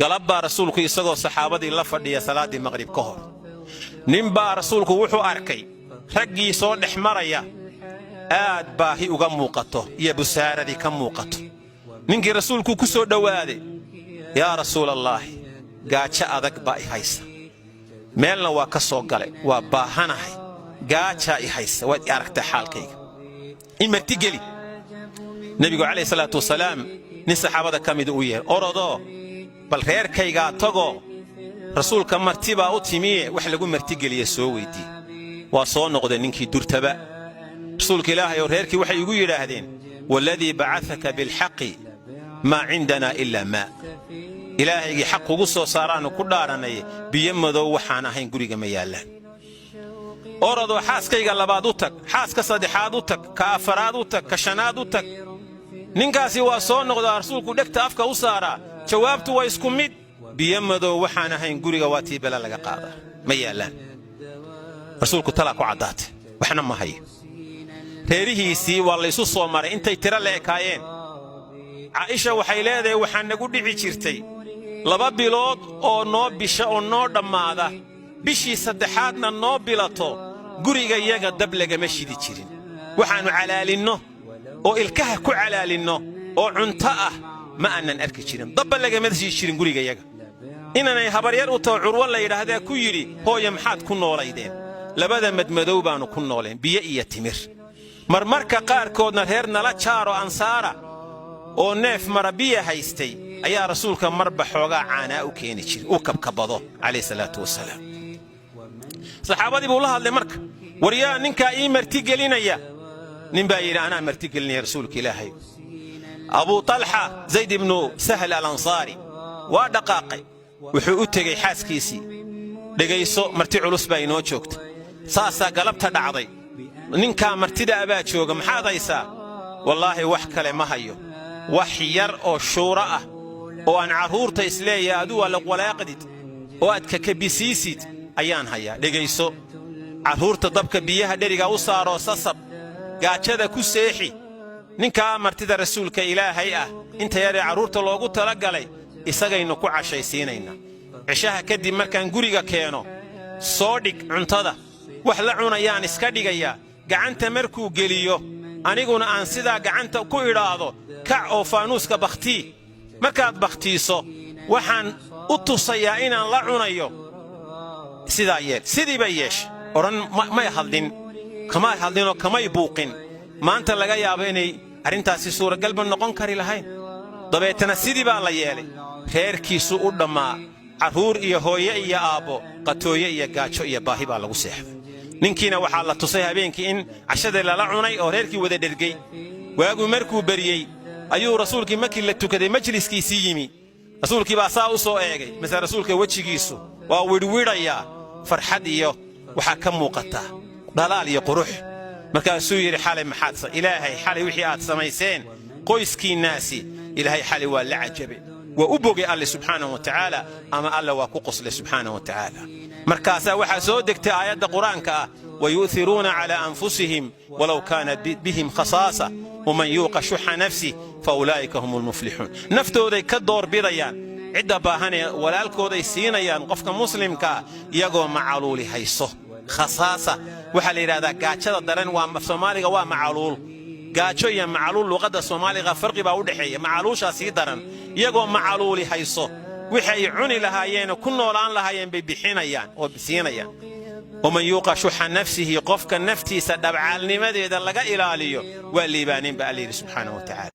galab baa rasuulku isagoo saxaabadii la fadhiya salaadii maqrib ka hor nin baa rasuulku wuxuu arkay raggii soo dhex maraya aad baahi uga muuqato iyo busaaradii ka muuqato ninkii rasuulku ku soo dhawaaday yaa rasuulallaahi gaajo adag baa i haysa meelna waa ka soo galay waa baahanahay gaajaa i haysa waad i aragtay xaalkayga imarti geli nebigu calayhi salaatu wasalaam nin saxaabada ka mida u yeer orodoo bal reerkaygaa tagoo rasuulka marti baa u timiye wax lagu martigeliya soo weydii waa soo noqday ninkii durtaba rasuulka ilaahay oo reerkii waxay igu yidhaahdeen waladii bacataka bilxaqi maa cindanaa ilaa maa ilaahaygii xaq ugu soo saaraannu ku dhaarannay biyo madow waxaan ahayn guriga ma yaallaan orodoo xaaskayga labaad u tag xaaska saddexaad u tag ka afaraad u tag ka shanaad u tag ninkaasi waa soo noqdaa rasuulku dhegta afka u saaraa jawaabtu waa isku mid biyo madow waxaan ahayn guriga waa tii bela laga qaadaa ma yaallaan rasuulku talaa ku caddaatay waxna ma hayo reerihiisii waa laysu soo maray intay tiro la ekaayeen caaisha waxay leedahay waxaa nagu dhici jirtay 2 bilood oo noo bisha oo noo dhammaada bishii saddexaadna noo bilato guriga iyaga dab lagama shidi jirin waxaannu calaalinno oo ilkaha ku calaalinno oo cunto ah ma aanan arki jirin dabba lagama shidi jirin guriga iyaga inanay habaryar u taho curwo la yidhaahdaa ku yidhi hooya maxaad ku noolaydeen labada madmadow baannu ku nooleen biyo iyo timir marmarka qaarkoodna reer nala jaaro ansaara oo neef marabiya haystay ayaa rasuulka marba xoogaa caanaa u keeni jiray u kabkabado calayhi salaatu wasalaam saxaabadii buu la hadlay marka waryaa ninkaa ii martigelinaya nin baa yidhi anaa martigelinaya rasuulka ilaahay abuu talxa zayd ibnu sahl alansaari waa dhaqaaqay wuxuu u tegey xaaskiisii dhegayso marti culus baa inoo joogta saasaa galabta dhacday ninkaa martida abaa jooga maxaad haysaa wallaahi wax kale ma hayo wax yar oo shuuro ah oo aan carruurta isleeyahay aduu walaaqdid oo aad kakabisiisid ayaan hayaa dhegayso carruurta dabka biyaha dheriga u saaroo sasab gaajada ku seexi ninkaa martida rasuulka ilaahay ah inta yaree carruurta loogu talagalay isagaynu ku cashaysiinaynaa cishaha kadib markaan guriga keeno soo dhig cuntada wax la cunayaan iska dhigayaa gacanta markuu geliyo aniguna aan sidaa gacanta ku idhaahdo kac oo faanuuska bakhtii markaad bakhtiiso waxaan u tusayaa inaan la cunayo sidaa yeel sidii bay yeeshay odhan may hadlinoo kamay buuqin maanta laga yaabo inay arrintaasi suuragalba noqon kari lahayn dabeetana sidii baa la yeelay reerkiisu u dhammaa carruur iyo hooye iyo aabbo qatooye iyo gaajo iyo baahi baa lagu seexday ninkiina waxaa la tusay habeenkii in cashadii lala cunay oo reerkii wada dhergey waagu markuu beriyey ayuu rasuulkii markii la tukaday majliskiisii yimi rasuulkii baa saa u soo eegay mase rasuulka wejigiisu waa widhwidhayaa farxad iyo waxaa ka muuqataa dhalaal iyo qurux markaasuu yidhi xalay maxaad ilaahay xalay wixii aad samayseen qoyskiinnaasi ilaahay xalay waa la cajabe waa u bogay alle subxaanahu wa tacaala ama alle waa ku qoslay subxaanahu wa tacaala markaasaa waxaa soo degtay aayadda qur-aanka ah wayu'thiruuna calaa anfusihim walow kaana bihim khasaasa waman yuuqa shuxa nafsih fa ulaa'ika hum lmuflixuun naftooday ka doorbidayaan cidda baahanee walaalkooday siinayaan qofka muslimkaa iyagoo macaluuli hayso khasaasa waxaa la yidhahdaa gaajada daran waa soomaaliga waa macaluul gaajo iyo macaluul luqadda soomaaliga farqi baa u dhexeeya macaluushaa sii daran iyagoo macaluuli hayso waxay cuni lahaayeen ku noolaan lahaayeen bay bixinayaan oo siinayaan waman yuuqa shuxa nafsihi qofka naftiisa dhabcaalnimadeeda laga ilaaliyo waa liibaanin baa alla yidhi subxaanahu wa tacaala